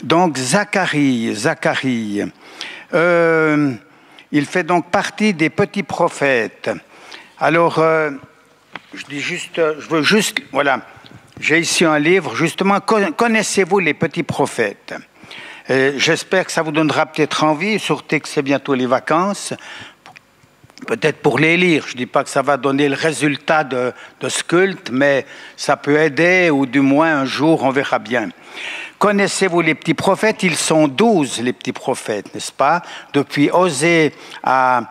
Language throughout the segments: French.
Donc Zacharie, il fait donc partie des petits prophètes. Alors, voilà, j'ai ici un livre, justement, connaissez-vous les petits prophètes? J'espère que ça vous donnera peut-être envie, surtout que c'est bientôt les vacances, peut-être pour les lire. Je ne dis pas que ça va donner le résultat de ce culte, mais ça peut aider, ou du moins un jour, on verra bien. Connaissez-vous les petits prophètes? Ils sont 12, les petits prophètes, n'est-ce pas? Depuis Osée à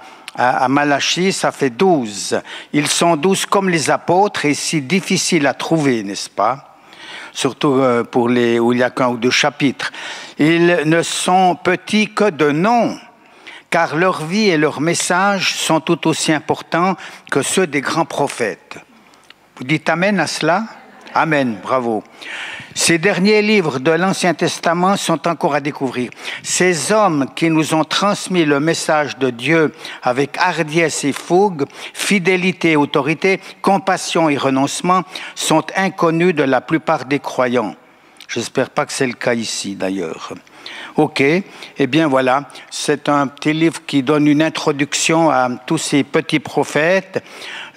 Malachie, ça fait 12. Ils sont 12 comme les apôtres et si difficiles à trouver, n'est-ce pas? Surtout pour les où il n'y a qu'un ou deux chapitres. Ils ne sont petits que de nom, car leur vie et leur message sont tout aussi importants que ceux des grands prophètes. Vous dites amen à cela? Amen, bravo. Ces derniers livres de l'Ancien Testament sont encore à découvrir. Ces hommes qui nous ont transmis le message de Dieu avec hardiesse et fougue, fidélité et autorité, compassion et renoncement, sont inconnus de la plupart des croyants. J'espère pas que c'est le cas ici, d'ailleurs. Ok, eh bien voilà, c'est un petit livre qui donne une introduction à tous ces petits prophètes.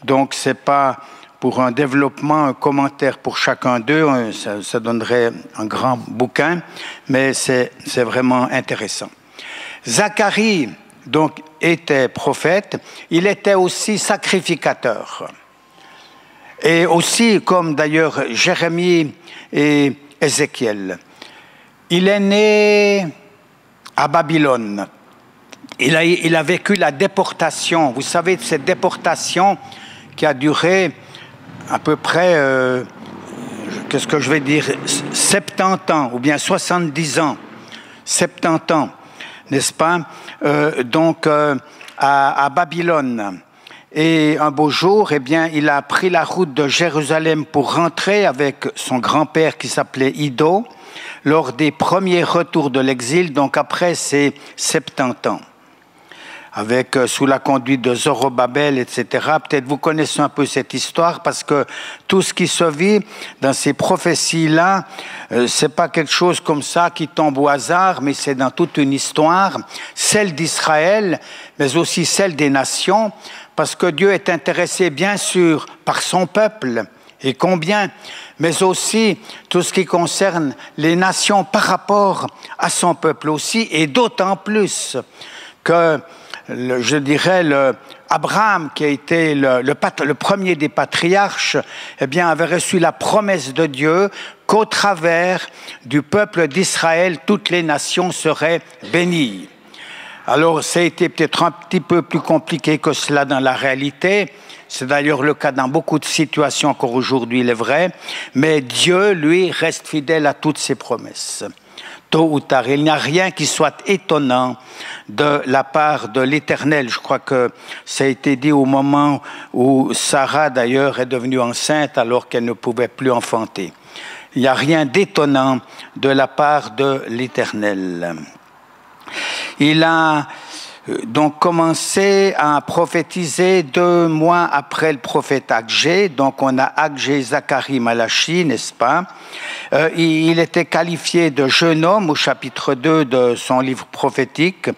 Donc c'est pas pour un développement, un commentaire pour chacun d'eux, ça donnerait un grand bouquin, mais c'est vraiment intéressant. Zacharie, donc, était prophète, il était aussi sacrificateur. Et aussi, comme d'ailleurs Jérémie et Ézéchiel. Il est né à Babylone. Il a vécu la déportation. Vous savez, cette déportation qui a duré à peu près, qu'est-ce que je vais dire, 70 ans, ou bien 70 ans, 70 ans, n'est-ce pas? À Babylone. Et un beau jour, eh bien, il a pris la route de Jérusalem pour rentrer avec son grand-père qui s'appelait Iddo, lors des premiers retours de l'exil, donc après ses 70 ans. Avec sous la conduite de Zorobabel, etc. Peut-être vous connaissez un peu cette histoire parce que tout ce qui se vit dans ces prophéties-là, c'est pas quelque chose comme ça qui tombe au hasard, mais c'est dans toute une histoire, celle d'Israël, mais aussi celle des nations, parce que Dieu est intéressé bien sûr par son peuple, et combien, mais aussi tout ce qui concerne les nations par rapport à son peuple aussi, et d'autant plus que je dirais, Abraham, qui a été le premier des patriarches, eh bien, avait reçu la promesse de Dieu qu'au travers du peuple d'Israël, toutes les nations seraient bénies. Alors, ça a été peut-être un petit peu plus compliqué que cela dans la réalité. C'est d'ailleurs le cas dans beaucoup de situations, encore aujourd'hui, il est vrai. Mais Dieu, lui, reste fidèle à toutes ses promesses. Tôt ou tard, il n'y a rien qui soit étonnant de la part de l'Éternel. Je crois que ça a été dit au moment où Sarah, d'ailleurs, est devenue enceinte alors qu'elle ne pouvait plus enfanter. Il n'y a rien d'étonnant de la part de l'Éternel. Il a donc commencé à prophétiser 2 mois après le prophète Agé. Donc on a Agé, Zacharie, Malachie, n'est-ce pas? Il était qualifié de jeune homme au chapitre 2 de son livre prophétique.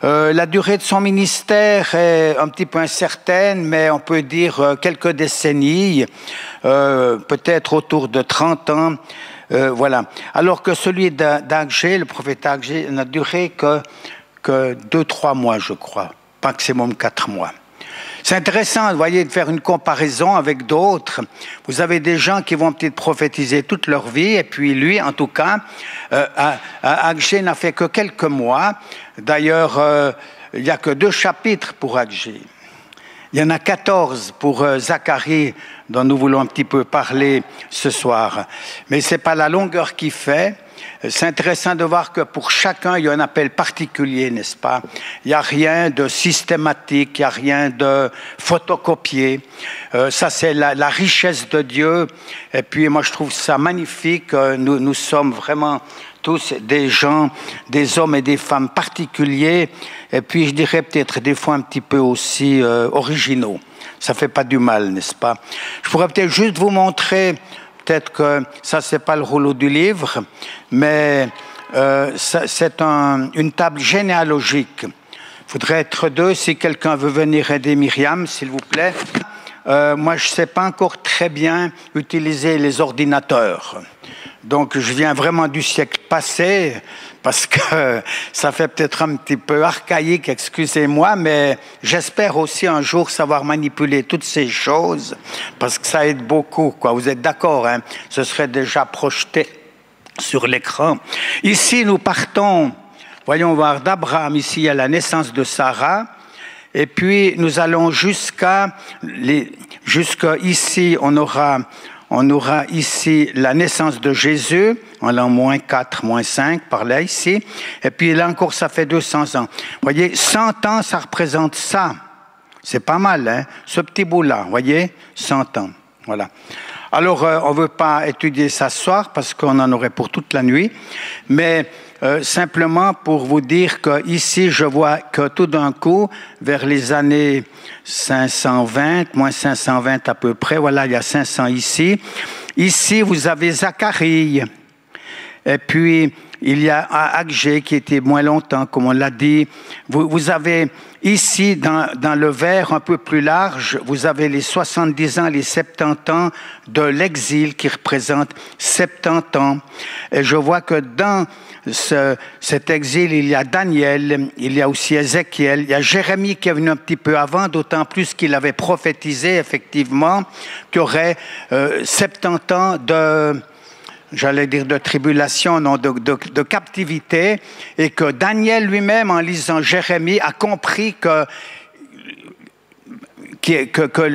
La durée de son ministère est un petit peu incertaine, mais on peut dire quelques décennies, peut-être autour de 30 ans. Voilà. Alors que celui d'Agé, le prophète Agé, n'a duré que 2-3 mois, je crois, maximum 4 mois. C'est intéressant, vous voyez, de faire une comparaison avec d'autres. Vous avez des gens qui vont peut-être prophétiser toute leur vie, et puis lui, en tout cas, Agé n'a fait que quelques mois. D'ailleurs, il n'y a que 2 chapitres pour Agé. Il y en a 14 pour Zacharie, dont nous voulons un petit peu parler ce soir. Mais ce n'est pas la longueur qui fait. C'est intéressant de voir que pour chacun, il y a un appel particulier, n'est-ce pas? Il n'y a rien de systématique, il n'y a rien de photocopié. Ça, c'est la richesse de Dieu. Et puis, moi, je trouve ça magnifique. Nous sommes vraiment tous des gens, des hommes et des femmes particuliers. Et puis, je dirais peut-être des fois un petit peu aussi originaux. Ça ne fait pas du mal, n'est-ce pas? Je pourrais peut-être juste vous montrer... Peut-être que ça, c'est pas le rouleau du livre, mais c'est une table généalogique. Il faudrait être deux. Si quelqu'un veut venir aider Myriam, s'il vous plaît. Moi, je ne sais pas encore très bien utiliser les ordinateurs. Donc, je viens vraiment du siècle passé, parce que ça fait peut-être un petit peu archaïque, excusez-moi, mais j'espère aussi un jour savoir manipuler toutes ces choses, parce que ça aide beaucoup, quoi. Vous êtes d'accord, hein? Ce serait déjà projeté sur l'écran. Ici, nous partons, voyons voir, d'Abraham. Ici, il y a la naissance de Sarah. Et puis, nous allons jusqu'à ici, on aura ici la naissance de Jésus, en l'an -4, -5, par là, ici. Et puis là encore, ça fait 200 ans. Vous voyez, 100 ans, ça représente ça. C'est pas mal, hein, ce petit bout-là, vous voyez, 100 ans. Voilà. Alors, on ne veut pas étudier ça ce soir, parce qu'on en aurait pour toute la nuit, mais simplement pour vous dire qu'ici, je vois que tout d'un coup, vers les années 520, -520 à peu près, voilà, il y a 500 ici. Ici, vous avez Zacharie. Et puis, il y a Agé qui était moins longtemps, comme on l'a dit. Vous avez ici, dans le vert un peu plus large, vous avez les 70 ans, les 70 ans de l'exil qui représentent 70 ans. Et je vois que dans cet exil, il y a Daniel, il y a aussi Ézéchiel, il y a Jérémie qui est venu un petit peu avant, d'autant plus qu'il avait prophétisé effectivement qu'il y aurait 70 ans j'allais dire de tribulation, non, de captivité, et que Daniel lui-même, en lisant Jérémie, a compris que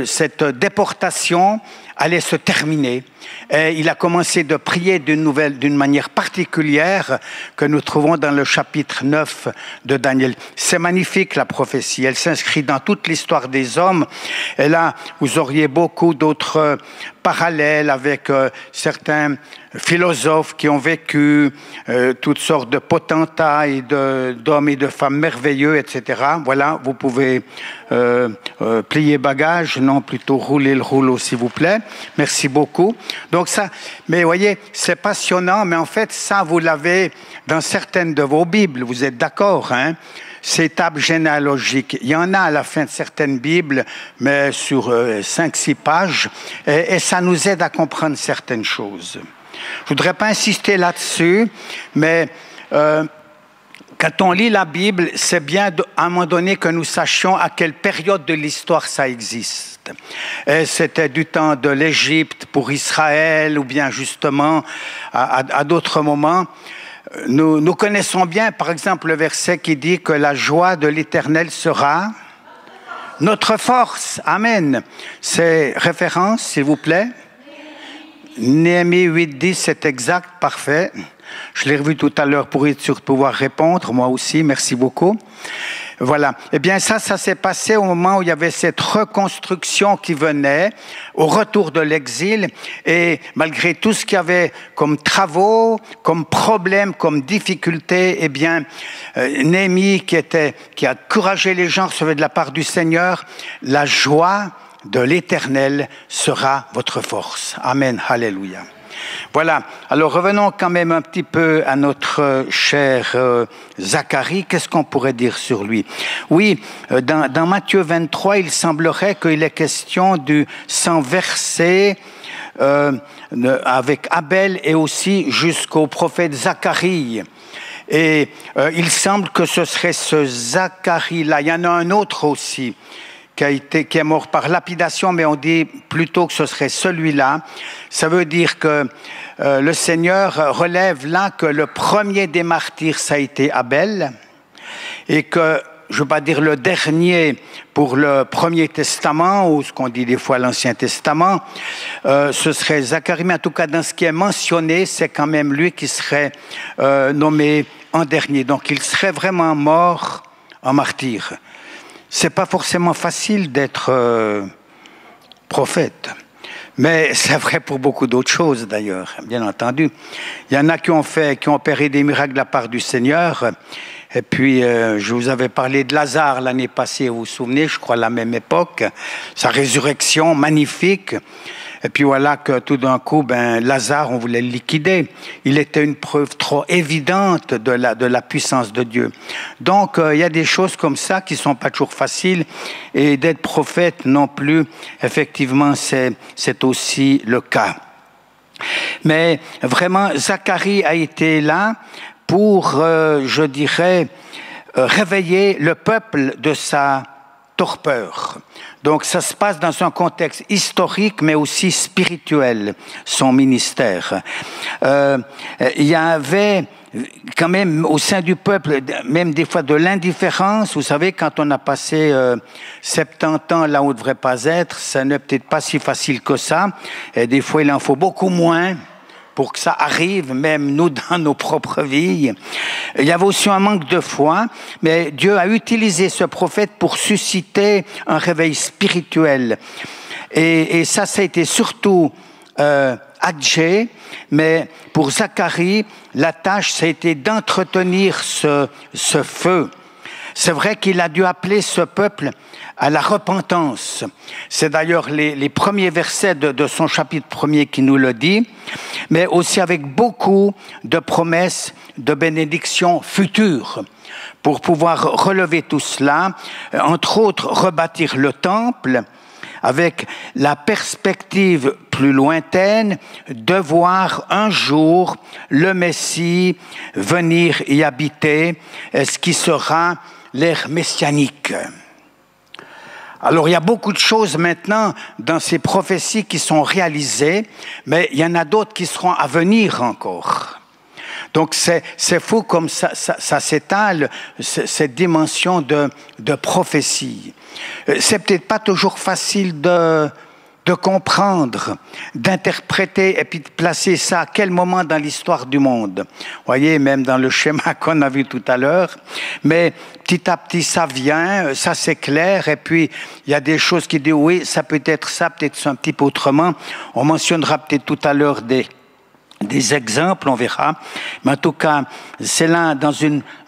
cette déportation allait se terminer. Et il a commencé de prier d'une manière particulière que nous trouvons dans le chapitre 9 de Daniel. C'est magnifique, la prophétie. Elle s'inscrit dans toute l'histoire des hommes. Et là, vous auriez beaucoup d'autres parallèles avec certains philosophes qui ont vécu toutes sortes de potentats et d'hommes et de femmes merveilleux, etc. Voilà, vous pouvez plier bagage, non, plutôt rouler le rouleau, s'il vous plaît. Merci beaucoup. Donc ça, mais vous voyez, c'est passionnant, mais en fait, ça, vous l'avez dans certaines de vos Bibles, vous êtes d'accord, hein? Ces tables généalogiques. Il y en a à la fin de certaines Bibles, mais sur 5-6 pages, et ça nous aide à comprendre certaines choses. Je ne voudrais pas insister là-dessus, mais quand on lit la Bible, c'est bien à un moment donné que nous sachions à quelle période de l'histoire ça existe. Et c'était du temps de l'Égypte pour Israël, ou bien justement à d'autres moments. Nous connaissons bien, par exemple, le verset qui dit que la joie de l'Éternel sera notre force. Amen. C'est référence, s'il vous plaît. Néhémie 8:10, c'est exact, parfait. Je l'ai revu tout à l'heure pour être sûr de pouvoir répondre, moi aussi, merci beaucoup. Voilà. Eh bien, ça s'est passé au moment où il y avait cette reconstruction qui venait, au retour de l'exil, et malgré tout ce qu'il y avait comme travaux, comme problèmes, comme difficultés, eh bien, Néhémie, qui a encouragé les gens, recevait de la part du Seigneur, la joie de l'Éternel sera votre force. Amen. Alléluia. Voilà. Alors revenons quand même un petit peu à notre cher Zacharie. Qu'est-ce qu'on pourrait dire sur lui? Oui, dans Matthieu 23, il semblerait qu'il est question du sang versé avec Abel et aussi jusqu'au prophète Zacharie. Et il semble que ce serait ce Zacharie-là. Il y en a un autre aussi qui est mort par lapidation, mais on dit plutôt que ce serait celui-là. Ça veut dire que le Seigneur relève là que le premier des martyrs, ça a été Abel, et que, je ne veux pas dire le dernier pour le Premier Testament, ou ce qu'on dit des fois l'Ancien Testament, ce serait Zacharie, mais en tout cas dans ce qui est mentionné, c'est quand même lui qui serait nommé en dernier. Donc il serait vraiment mort en martyr. C'est pas forcément facile d'être prophète, mais c'est vrai pour beaucoup d'autres choses d'ailleurs, bien entendu. Il y en a qui ont opéré des miracles de la part du Seigneur. Et puis, je vous avais parlé de Lazare l'année passée, vous vous souvenez, je crois à la même époque, sa résurrection magnifique. Et puis voilà que tout d'un coup, Lazare, on voulait le liquider. Il était une preuve trop évidente de la puissance de Dieu. Donc, il y a des choses comme ça qui sont pas toujours faciles. Et d'être prophète non plus, effectivement, c'est aussi le cas. Mais vraiment, Zacharie a été là pour, je dirais, réveiller le peuple de sa torpeur. Donc ça se passe dans un contexte historique, mais aussi spirituel, son ministère. Il y avait quand même au sein du peuple, même des fois de l'indifférence. Vous savez, quand on a passé 70 ans là où on ne devrait pas être, ça n'est peut-être pas si facile que ça. Et des fois, il en faut beaucoup moins pour que ça arrive, même nous, dans nos propres vies. Il y avait aussi un manque de foi, mais Dieu a utilisé ce prophète pour susciter un réveil spirituel. Et ça a été surtout Hadjé, mais pour Zacharie, la tâche, ça a été d'entretenir ce feu. C'est vrai qu'il a dû appeler ce peuple à la repentance. C'est d'ailleurs les premiers versets de son chapitre 1er qui nous le dit, mais aussi avec beaucoup de promesses de bénédictions futures pour pouvoir relever tout cela, entre autres rebâtir le temple avec la perspective plus lointaine de voir un jour le Messie venir y habiter, ce qui sera l'ère messianique. Alors, il y a beaucoup de choses maintenant dans ces prophéties qui sont réalisées, mais il y en a d'autres qui seront à venir encore. Donc, c'est fou comme ça s'étale, cette dimension de prophétie. C'est peut-être pas toujours facile de comprendre, d'interpréter et puis de placer ça à quel moment dans l'histoire du monde. Vous voyez, même dans le schéma qu'on a vu tout à l'heure. Mais petit à petit, ça vient, ça c'est clair. Et puis, il y a des choses qui disent, oui, ça peut être ça, peut-être un petit peu autrement. On mentionnera peut-être tout à l'heure des exemples, on verra. Mais en tout cas, c'est là dans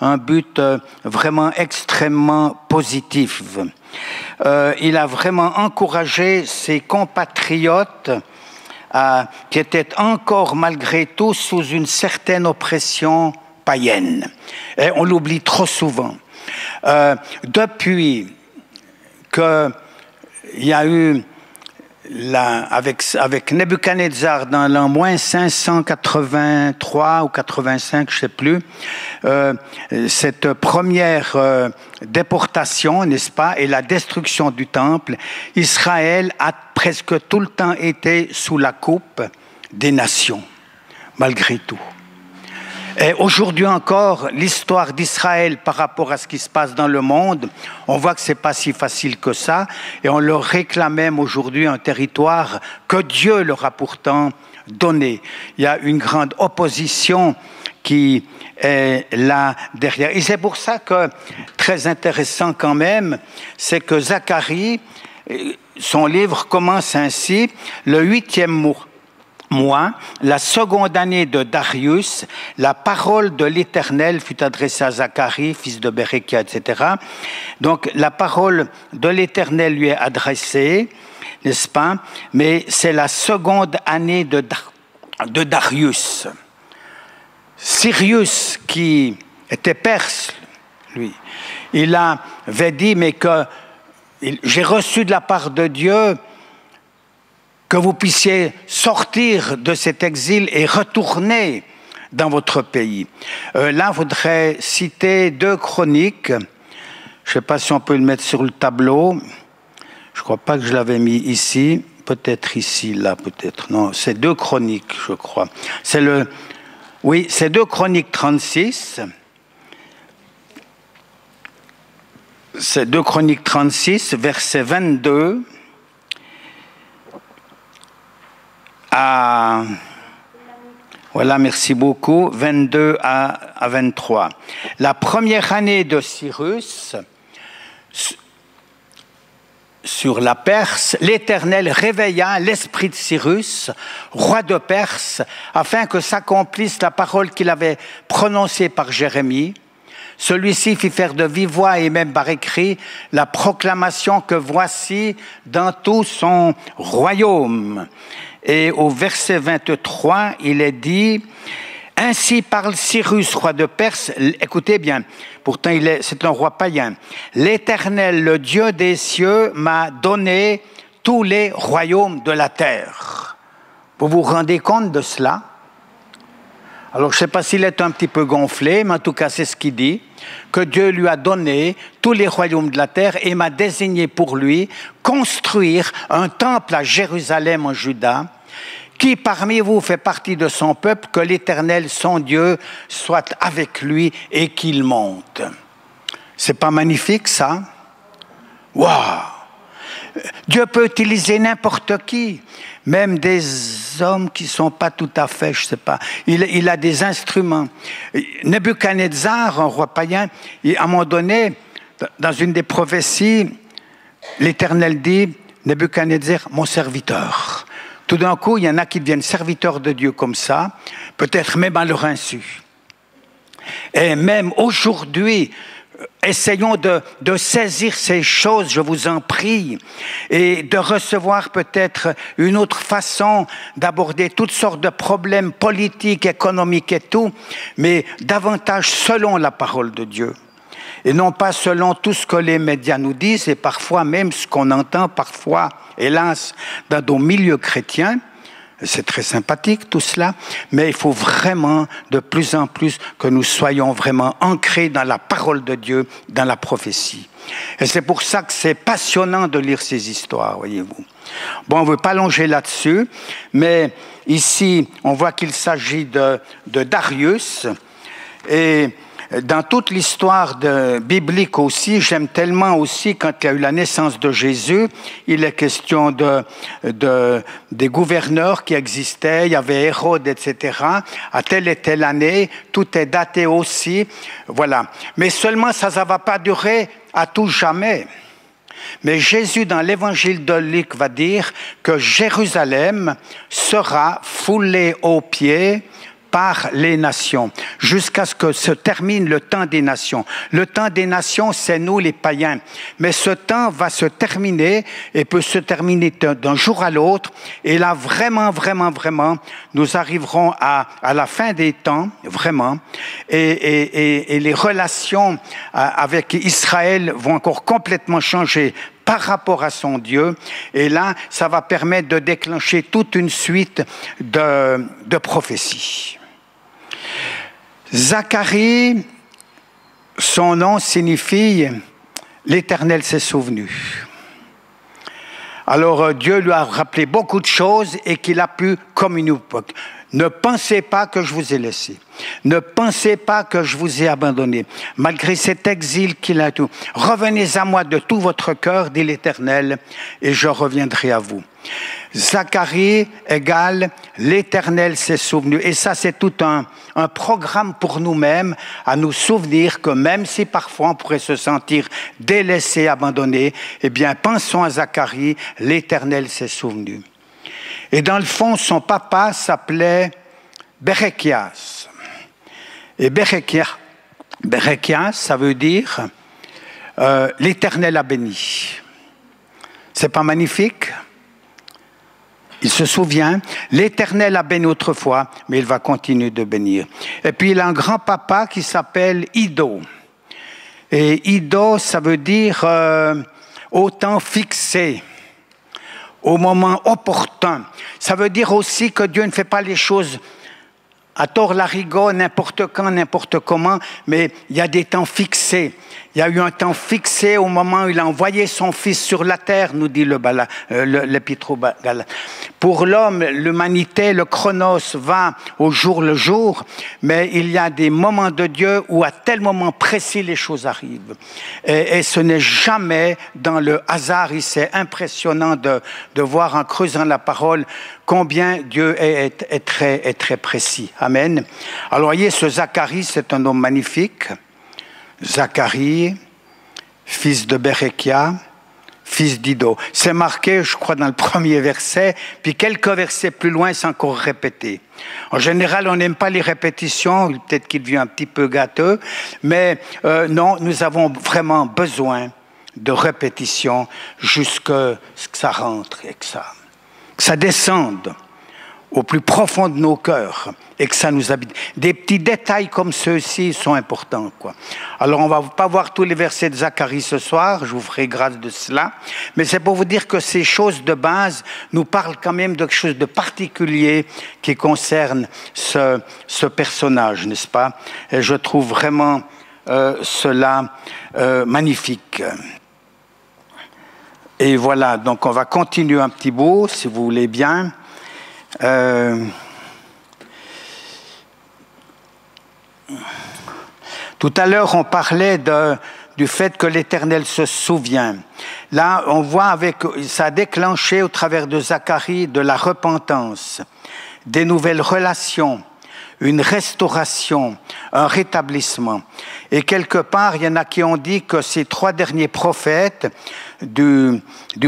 un but vraiment extrêmement positif. Il a vraiment encouragé ses compatriotes qui étaient encore malgré tout sous une certaine oppression païenne. Et on l'oublie trop souvent. Depuis qu'il y a eu avec Nebuchadnezzar dans l'an moins 583 ou 85, je ne sais plus, cette première déportation, n'est-ce pas, et la destruction du temple, Israël a presque tout le temps été sous la coupe des nations, malgré tout. Et aujourd'hui encore, l'histoire d'Israël par rapport à ce qui se passe dans le monde, on voit que c'est pas si facile que ça, et on leur réclame même aujourd'hui un territoire que Dieu leur a pourtant donné. Il y a une grande opposition qui est là derrière. Et c'est pour ça que, très intéressant quand même, c'est que Zacharie, son livre commence ainsi, le 8e mois, la seconde année de Darius, la parole de l'Éternel fut adressée à Zacharie, fils de Béréchia, etc. Donc, la parole de l'Éternel lui est adressée, n'est-ce pas? Mais c'est la seconde année de Darius. Cyrus, qui était perse, lui, il avait dit, mais que j'ai reçu de la part de Dieu que vous puissiez sortir de cet exil et retourner dans votre pays. Là, je voudrais citer 2 chroniques. Je ne sais pas si on peut le mettre sur le tableau. Je ne crois pas que je l'avais mis ici. Peut-être ici, là, peut-être. Non, c'est 2 chroniques, je crois. C'est 2 chroniques 36. C'est 2 chroniques 36, verset 22. Voilà, merci beaucoup, 22 à 23. La première année de Cyrus, sur la Perse, l'Éternel réveilla l'esprit de Cyrus, roi de Perse, afin que s'accomplisse la parole qu'il avait prononcée par Jérémie. Celui-ci fit faire de vive voix et même par écrit la proclamation que voici dans tout son royaume. Et au verset 23, il est dit « Ainsi parle Cyrus, roi de Perse. » Écoutez bien, pourtant c'est un roi païen. « L'Éternel, le Dieu des cieux, m'a donné tous les royaumes de la terre. » Vous vous rendez compte de cela? Alors, je ne sais pas s'il est un petit peu gonflé, mais en tout cas, c'est ce qu'il dit, que Dieu lui a donné tous les royaumes de la terre et m'a désigné pour lui construire un temple à Jérusalem en Juda, qui parmi vous fait partie de son peuple, que l'Éternel, son Dieu, soit avec lui et qu'il monte. C'est pas magnifique, ça? Waouh! Dieu peut utiliser n'importe qui, même des hommes qui ne sont pas tout à fait, je ne sais pas. Il a des instruments. Nebuchadnezzar, un roi païen, à un moment donné, dans une des prophéties, l'Éternel dit, Nebuchadnezzar, mon serviteur. Tout d'un coup, il y en a qui deviennent serviteurs de Dieu comme ça, peut-être même à leur insu. Et même aujourd'hui, essayons de saisir ces choses, je vous en prie, et de recevoir peut-être une autre façon d'aborder toutes sortes de problèmes politiques, économiques et tout, mais davantage selon la parole de Dieu. Et non pas selon tout ce que les médias nous disent, et parfois même ce qu'on entend, parfois, hélas, dans nos milieux chrétiens. C'est très sympathique tout cela, mais il faut vraiment de plus en plus que nous soyons vraiment ancrés dans la parole de Dieu, dans la prophétie. Et c'est pour ça que c'est passionnant de lire ces histoires, voyez-vous. Bon, on ne veut pas longer là-dessus, mais ici, on voit qu'il s'agit de Darius, et dans toute l'histoire biblique aussi, j'aime tellement aussi quand il y a eu la naissance de Jésus, il est question des gouverneurs qui existaient, il y avait Hérode, etc. À telle et telle année, tout est daté aussi, voilà. Mais seulement ça ne va pas durer à tout jamais. Mais Jésus, dans l'évangile de Luc, va dire que Jérusalem sera foulée aux pieds par les nations, jusqu'à ce que se termine le temps des nations. Le temps des nations, c'est nous les païens. Mais ce temps va se terminer et peut se terminer d'un jour à l'autre. Et là, vraiment, nous arriverons à la fin des temps, vraiment. Et les relations avec Israël vont encore complètement changer par rapport à son Dieu. Et là, ça va permettre de déclencher toute une suite de prophéties. Zacharie, son nom signifie « l'Éternel s'est souvenu ». Alors Dieu lui a rappelé beaucoup de choses et qu'il a pu communiquer. Ne pensez pas que je vous ai laissé. Ne pensez pas que je vous ai abandonné. Malgré cet exil qu'il a tout. Revenez à moi de tout votre cœur, dit l'Éternel, et je reviendrai à vous. Zacharie égale l'Éternel s'est souvenu. Et ça, c'est tout un programme pour nous-mêmes, à nous souvenir que même si parfois on pourrait se sentir délaissé, abandonné, eh bien, pensons à Zacharie, l'Éternel s'est souvenu. Et dans le fond, son papa s'appelait Berechias. Et Berechias, ça veut dire l'Éternel a béni. C'est pas magnifique? Il se souvient, l'Éternel a béni autrefois, mais il va continuer de bénir. Et puis il a un grand-papa qui s'appelle Iddo. Et Iddo, ça veut dire au temps fixé, au moment opportun. Ça veut dire aussi que Dieu ne fait pas les choses à tort larigot, n'importe quand, n'importe comment, mais il y a des temps fixés. Il y a eu un temps fixé au moment où il a envoyé son Fils sur la terre, nous dit l'Épître aux Galates. Pour l'homme, l'humanité, le chronos va au jour le jour, mais il y a des moments de Dieu où à tel moment précis les choses arrivent. Et ce n'est jamais dans le hasard. C'est impressionnant de voir en creusant la parole combien Dieu est très précis. Amen. Alors voyez, ce Zacharie, c'est un homme magnifique. Zacharie, fils de Berechias, fils d'Ido. C'est marqué, je crois, dans le premier verset, puis quelques versets plus loin, c'est encore répété. En général, on n'aime pas les répétitions, peut-être qu'il devient un petit peu gâteux, mais non, nous avons vraiment besoin de répétitions jusqu'à ce que ça rentre et que ça descende au plus profond de nos cœurs et que ça nous habite. Des petits détails comme ceux-ci sont importants, quoi. Alors, on ne va pas voir tous les versets de Zacharie ce soir, je vous ferai grâce de cela, mais c'est pour vous dire que ces choses de base nous parlent quand même de quelque chose de particulier qui concerne ce personnage, n'est-ce pas? Et je trouve vraiment cela magnifique. Et voilà, donc on va continuer un petit bout, si vous voulez bien. Tout à l'heure, on parlait du fait que l'Éternel se souvient. Là, on voit ça a déclenché au travers de Zacharie de la repentance, des nouvelles relations, une restauration, un rétablissement. Et quelque part, il y en a qui ont dit que ces 3 derniers prophètes du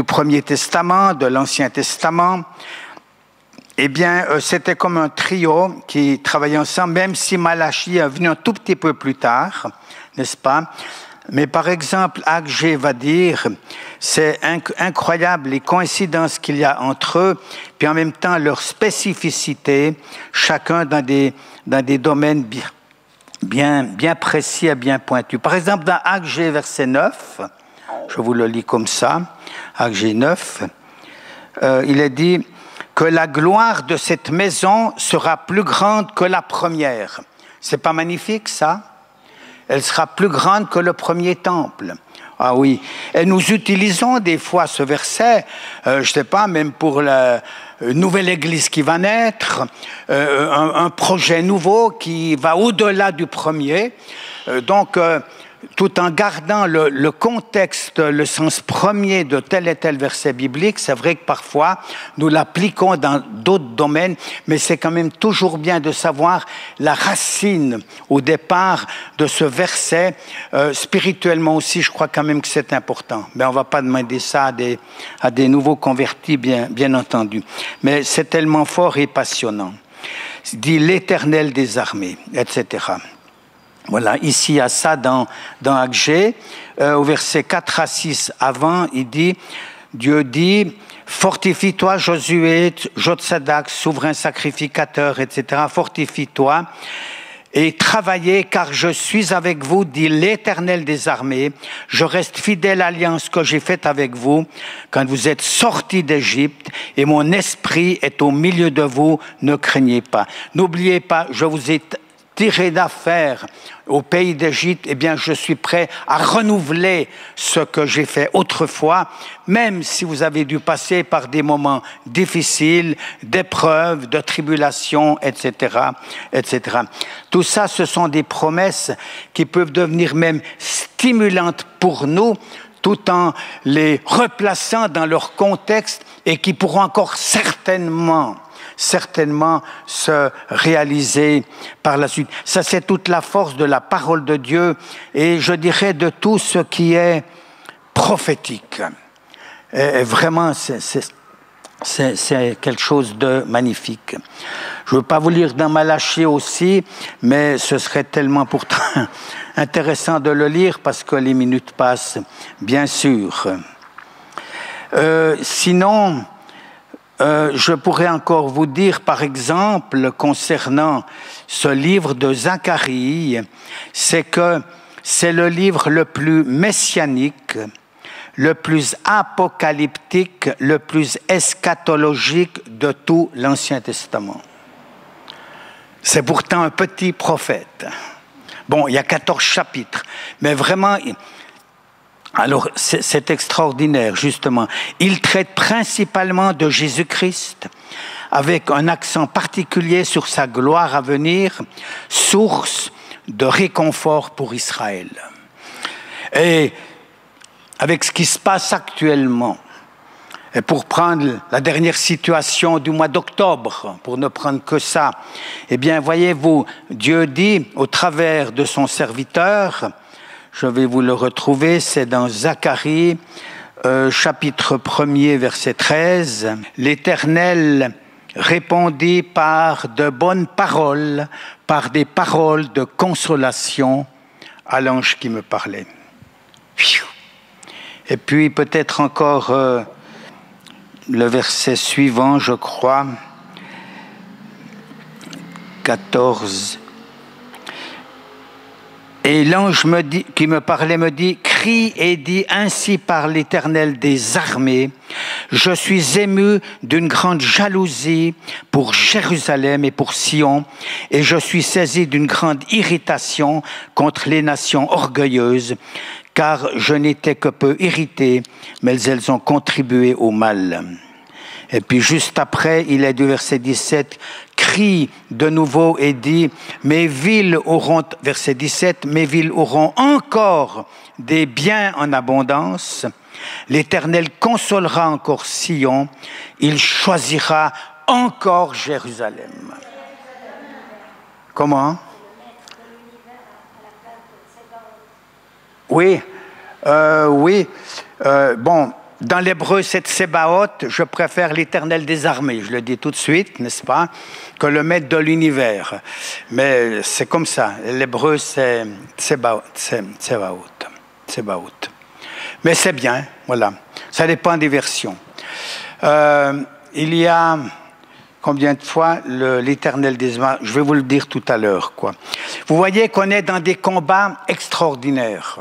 Premier Testament, de l'Ancien Testament, eh bien, c'était comme un trio qui travaillait ensemble, même si Malachie est venu un tout petit peu plus tard, n'est-ce pas? Mais par exemple, Agé va dire, c'est incroyable les coïncidences qu'il y a entre eux, puis en même temps leur spécificité, chacun dans des domaines bien précis et bien pointus. Par exemple, dans Agé, verset 9, je vous le lis comme ça, Agé 9, il est dit que la gloire de cette maison sera plus grande que la première. C'est pas magnifique, ça? Elle sera plus grande que le premier temple. Ah oui. Et nous utilisons des fois ce verset, je sais pas, même pour la nouvelle église qui va naître, un projet nouveau qui va au-delà du premier. Donc, tout en gardant le contexte, le sens premier de tel et tel verset biblique, c'est vrai que parfois nous l'appliquons dans d'autres domaines, mais c'est quand même toujours bien de savoir la racine au départ de ce verset. Spirituellement aussi, je crois quand même que c'est important. Mais on ne va pas demander ça à des nouveaux convertis, bien entendu. Mais c'est tellement fort et passionnant. Il dit l'Éternel des armées, etc. Voilà, ici, il y a ça dans Agé, au verset 4 à 6 avant, Dieu dit, fortifie-toi Josué, Jotsadak, souverain sacrificateur, etc., fortifie-toi et travaillez car je suis avec vous, dit l'Éternel des armées, je reste fidèle à l'alliance que j'ai faite avec vous quand vous êtes sortis d'Égypte et mon esprit est au milieu de vous, ne craignez pas. N'oubliez pas, je vous ai tiré d'affaire au pays d'Égypte, eh bien, je suis prêt à renouveler ce que j'ai fait autrefois, même si vous avez dû passer par des moments difficiles, d'épreuves, de tribulations, etc., etc. Tout ça, ce sont des promesses qui peuvent devenir même stimulantes pour nous, tout en les replaçant dans leur contexte et qui pourront encore certainement se réaliser par la suite. Ça, c'est toute la force de la parole de Dieu et je dirais de tout ce qui est prophétique. Et vraiment, c'est quelque chose de magnifique. Je ne veux pas vous lire dans Malachie aussi, mais ce serait tellement pourtant intéressant de le lire parce que les minutes passent, bien sûr. Sinon, je pourrais encore vous dire, par exemple, concernant ce livre de Zacharie, c'est que c'est le livre le plus messianique, le plus apocalyptique, le plus eschatologique de tout l'Ancien Testament. C'est pourtant un petit prophète. Bon, il y a 14 chapitres, mais vraiment... Alors, c'est extraordinaire, justement. Il traite principalement de Jésus-Christ, avec un accent particulier sur sa gloire à venir, source de réconfort pour Israël. Et avec ce qui se passe actuellement, et pour prendre la dernière situation du mois d'octobre, pour ne prendre que ça, eh bien, voyez-vous, Dieu dit, au travers de son serviteur, je vais vous le retrouver, c'est dans Zacharie chapitre 1er, verset 13, l'Éternel répondit par de bonnes paroles, par des paroles de consolation à l'ange qui me parlait. Et puis peut-être encore le verset suivant, je crois, 14. Et l'ange qui me parlait me dit, crie et dis, ainsi par l'Éternel des armées, je suis ému d'une grande jalousie pour Jérusalem et pour Sion, et je suis saisi d'une grande irritation contre les nations orgueilleuses, car je n'étais que peu irrité, mais elles ont contribué au mal. Et puis juste après, il est du verset 17, crie de nouveau et dit, mes villes auront, verset 17, mes villes auront encore des biens en abondance. L'Éternel consolera encore Sion, il choisira encore Jérusalem. Comment? Oui, bon. Dans l'hébreu, c'est Tsebaoth, je préfère l'Éternel des armées, je le dis tout de suite, n'est-ce pas, que le maître de l'univers. Mais c'est comme ça, l'hébreu c'est Tsebaoth. Mais c'est bien, voilà, ça dépend des versions. Il y a combien de fois l'Éternel des armées, je vais vous le dire tout à l'heure, quoi. Vous voyez qu'on est dans des combats extraordinaires.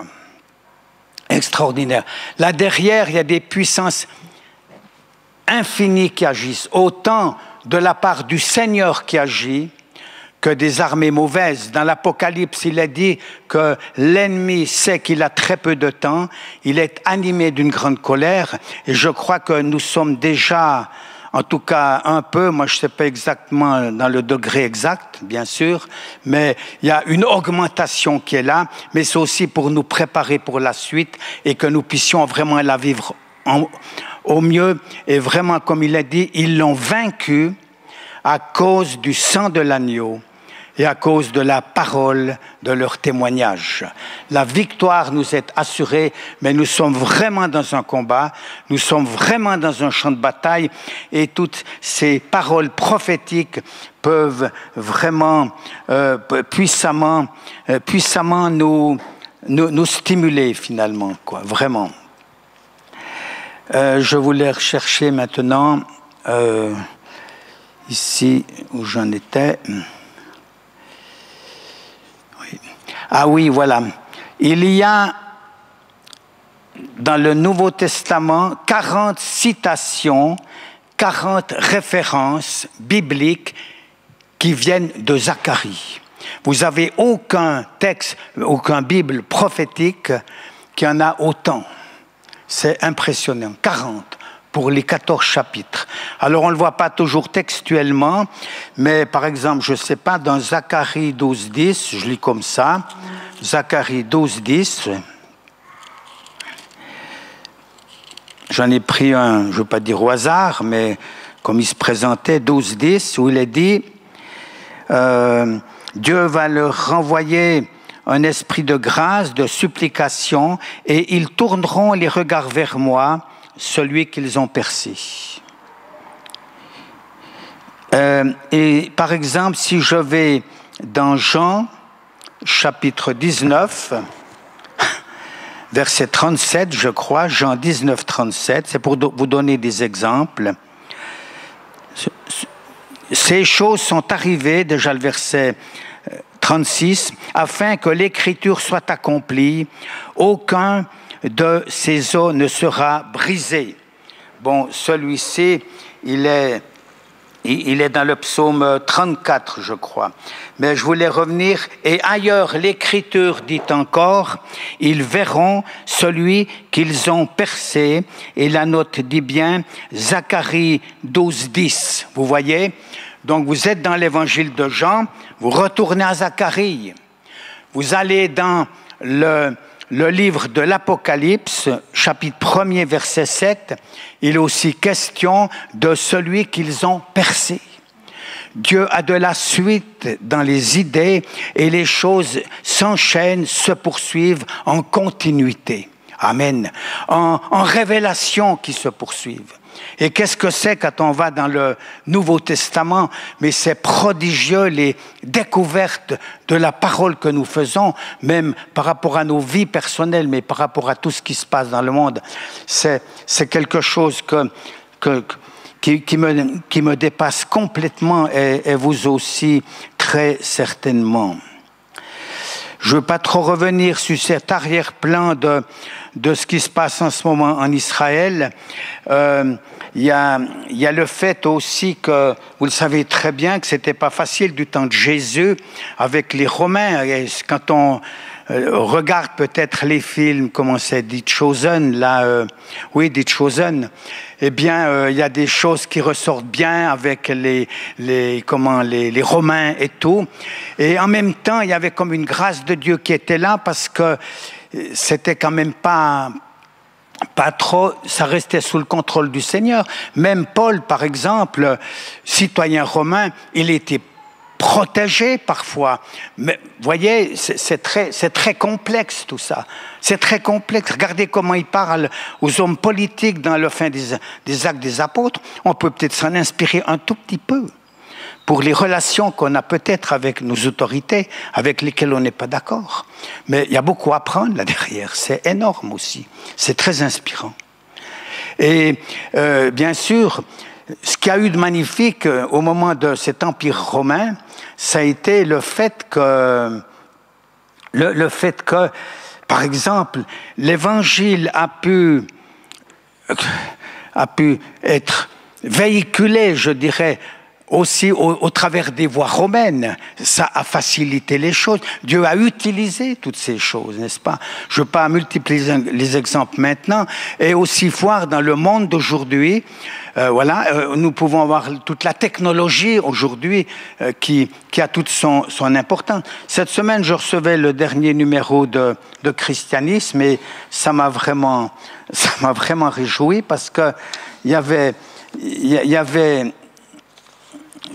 Extraordinaire. Là derrière, il y a des puissances infinies qui agissent, autant de la part du Seigneur qui agit que des armées mauvaises. Dans l'Apocalypse, il est dit que l'ennemi sait qu'il a très peu de temps, il est animé d'une grande colère, et je crois que nous sommes déjà, en tout cas un peu, moi je ne sais pas exactement dans le degré exact, bien sûr, mais il y a une augmentation qui est là, mais c'est aussi pour nous préparer pour la suite et que nous puissions vraiment la vivre au mieux. Et vraiment, comme il a dit, ils l'ont vaincu à cause du sang de l'agneau et à cause de la parole de leur témoignage. La victoire nous est assurée, mais nous sommes vraiment dans un combat, nous sommes vraiment dans un champ de bataille, et toutes ces paroles prophétiques peuvent vraiment puissamment nous stimuler finalement, quoi, vraiment. Je voulais rechercher maintenant ici où j'en étais. Ah oui, voilà. Il y a dans le Nouveau Testament 40 citations, 40 références bibliques qui viennent de Zacharie. Vous n'avez aucun texte, aucun Bible prophétique qui en a autant. C'est impressionnant. 40 pour les 14 chapitres. Alors, on ne le voit pas toujours textuellement, mais par exemple, je ne sais pas, dans Zacharie 12.10, je lis comme ça, Zacharie 12.10, j'en ai pris un, je ne veux pas dire au hasard, mais comme il se présentait, 12.10, où il est dit, Dieu va leur renvoyer un esprit de grâce, de supplication, et ils tourneront les regards vers moi, celui qu'ils ont percé. Et par exemple, si je vais dans Jean, chapitre 19, verset 37, je crois, Jean 19, 37, c'est pour vous donner des exemples. Ces choses sont arrivées, déjà le verset 36, afin que l'écriture soit accomplie, aucun de ces os ne sera brisé. Bon, celui-ci, il est dans le psaume 34, je crois. Mais je voulais revenir, et ailleurs l'Écriture dit encore, ils verront celui qu'ils ont percé, et la note dit bien, Zacharie 12.10, vous voyez? Donc vous êtes dans l'évangile de Jean, vous retournez à Zacharie, vous allez dans le livre de l'Apocalypse, chapitre 1er, verset 7, il est aussi question de celui qu'ils ont percé. Dieu a de la suite dans les idées et les choses s'enchaînent, se poursuivent en continuité. Amen. En révélations qui se poursuivent. Et qu'est-ce que c'est quand on va dans le Nouveau Testament? Mais c'est prodigieux les découvertes de la parole que nous faisons, même par rapport à nos vies personnelles, mais par rapport à tout ce qui se passe dans le monde. C'est quelque chose qui me dépasse complètement et vous aussi très certainement. Je ne veux pas trop revenir sur cet arrière-plan de ce qui se passe en ce moment en Israël. Il y a le fait aussi que, vous le savez très bien, que ce n'était pas facile du temps de Jésus avec les Romains. Et quand on regarde peut-être les films, comment c'est, The Chosen, là, oui, The Chosen, eh bien, il y a des choses qui ressortent bien avec les Romains et tout. Et en même temps, il y avait comme une grâce de Dieu qui était là parce que c'était quand même pas trop, ça restait sous le contrôle du Seigneur. Même Paul, par exemple, citoyen romain, il était protégé parfois. Mais voyez, c'est très complexe tout ça. C'est très complexe. Regardez comment il parle aux hommes politiques dans le fin des Actes des Apôtres. On peut peut-être s'en inspirer un tout petit peu pour les relations qu'on a peut-être avec nos autorités, avec lesquelles on n'est pas d'accord. Mais il y a beaucoup à apprendre là derrière. C'est énorme aussi. C'est très inspirant. Et bien sûr, ce qu'il y a eu de magnifique au moment de cet empire romain, ça a été le fait que, par exemple, l'évangile a pu être véhiculé, je dirais, aussi au travers des voies romaines. Ça a facilité les choses. Dieu a utilisé toutes ces choses, n'est-ce pas? Je ne veux pas multiplier les exemples maintenant. Et aussi voir dans le monde d'aujourd'hui, nous pouvons avoir toute la technologie aujourd'hui qui a toute son importance. Cette semaine, je recevais le dernier numéro de Christianisme et ça m'a vraiment réjoui parce que il y avait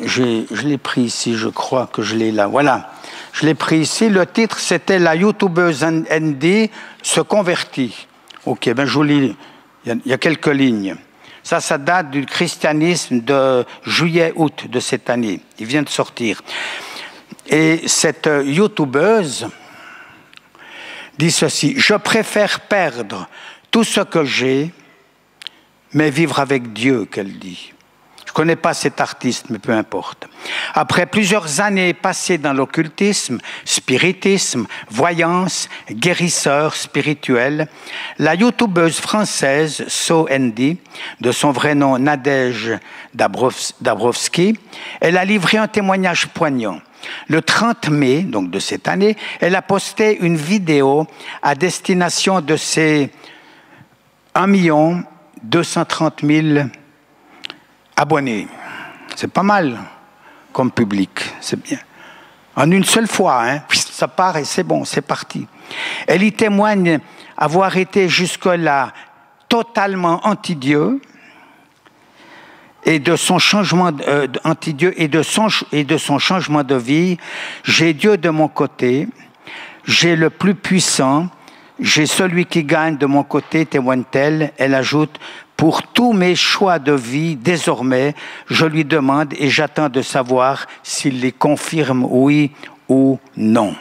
je l'ai pris ici, je crois que je l'ai là. Voilà, je l'ai pris ici. Le titre, c'était « La youtubeuse Andy se convertit ». Ok, ben je vous lis. Il y a quelques lignes. Ça date du christianisme de juillet-août de cette année. Il vient de sortir. Et cette youtubeuse dit ceci: « Je préfère perdre tout ce que j'ai, mais vivre avec Dieu », qu'elle dit. Je ne connais pas cet artiste, mais peu importe. Après plusieurs années passées dans l'occultisme, spiritisme, voyance, guérisseur spirituel, la youtubeuse française So Andy, de son vrai nom Nadège Dabrowski, elle a livré un témoignage poignant. Le 30 mai, donc de cette année, elle a posté une vidéo à destination de ses 1 230 000 abonnés. C'est pas mal comme public, c'est bien. En une seule fois, hein, ça part et c'est bon, c'est parti. Elle y témoigne avoir été jusque-là totalement anti-Dieu et de son changement anti-Dieu et de son changement de vie. J'ai Dieu de mon côté, j'ai le plus puissant, j'ai celui qui gagne de mon côté, témoigne-t-elle. Elle ajoute: pour tous mes choix de vie, désormais, je lui demande et j'attends de savoir s'il les confirme oui ou non.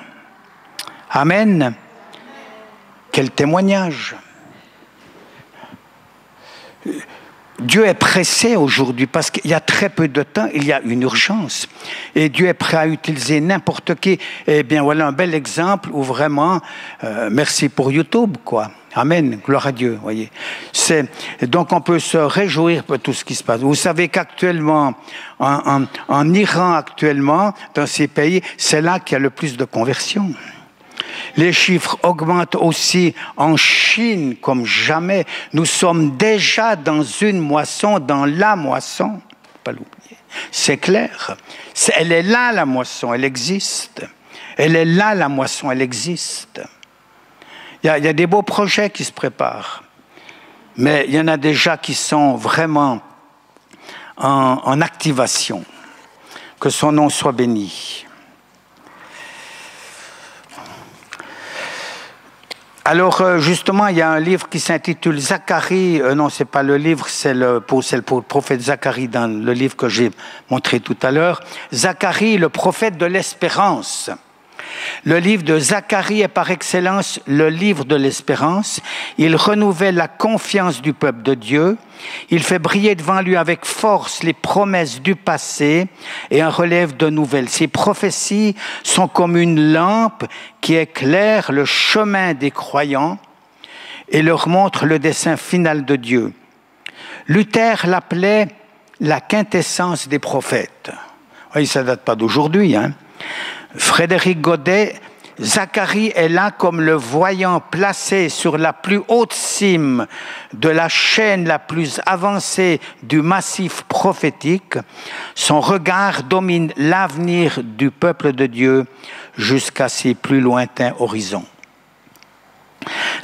Amen. Quel témoignage. Dieu est pressé aujourd'hui parce qu'il y a très peu de temps, il y a une urgence. Et Dieu est prêt à utiliser n'importe qui. Eh bien, voilà un bel exemple où vraiment, merci pour YouTube, quoi. Amen, gloire à Dieu, voyez. Donc on peut se réjouir de tout ce qui se passe. Vous savez qu'actuellement, en Iran actuellement, dans ces pays, c'est là qu'il y a le plus de conversions. Les chiffres augmentent aussi en Chine comme jamais. Nous sommes déjà dans une moisson, dans la moisson. Pas l'oublier. C'est clair. Elle est là, la moisson, elle existe. Elle est là, la moisson, elle existe. Il y a des beaux projets qui se préparent. Mais il y en a déjà qui sont vraiment en activation. Que son nom soit béni. Alors justement, il y a un livre qui s'intitule Zacharie. Non, c'est pas le livre, c'est pour le prophète Zacharie dans le livre que j'ai montré tout à l'heure. Zacharie, le prophète de l'espérance. Le livre de Zacharie est par excellence le livre de l'espérance. Il renouvelle la confiance du peuple de Dieu. Il fait briller devant lui avec force les promesses du passé et en relève de nouvelles. Ces prophéties sont comme une lampe qui éclaire le chemin des croyants et leur montre le dessein final de Dieu. Luther l'appelait la quintessence des prophètes. Oui, ça ne date pas d'aujourd'hui, hein. Frédéric Godet, Zacharie est là comme le voyant placé sur la plus haute cime de la chaîne la plus avancée du massif prophétique. Son regard domine l'avenir du peuple de Dieu jusqu'à ses plus lointains horizons.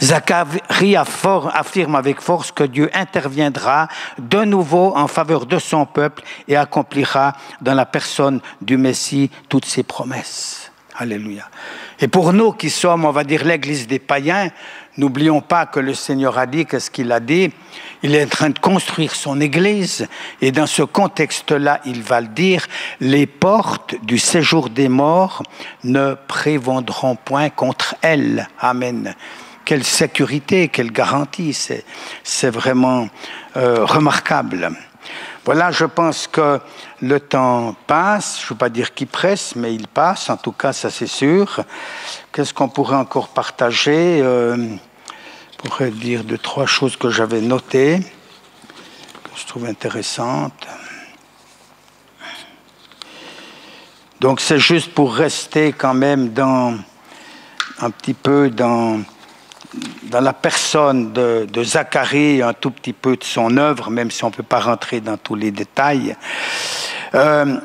Zacharie affirme avec force que Dieu interviendra de nouveau en faveur de son peuple et accomplira dans la personne du Messie toutes ses promesses. Alléluia. Et pour nous qui sommes, on va dire, l'église des païens, n'oublions pas que le Seigneur a dit, qu'est-ce qu'il a dit? Il est en train de construire son église et dans ce contexte-là, il va le dire, les portes du séjour des morts ne prévaudront point contre elle. Amen. Quelle sécurité, quelle garantie, c'est vraiment remarquable. Voilà, je pense que le temps passe, je ne veux pas dire qu'il presse, mais il passe, en tout cas, ça c'est sûr. Qu'est-ce qu'on pourrait encore partager? Je pourrais dire 2, 3 choses que j'avais notées, que je trouve intéressantes. Donc c'est juste pour rester quand même un petit peu dans la personne de Zacharie, un tout petit peu de son œuvre, même si on ne peut pas rentrer dans tous les détails. Quand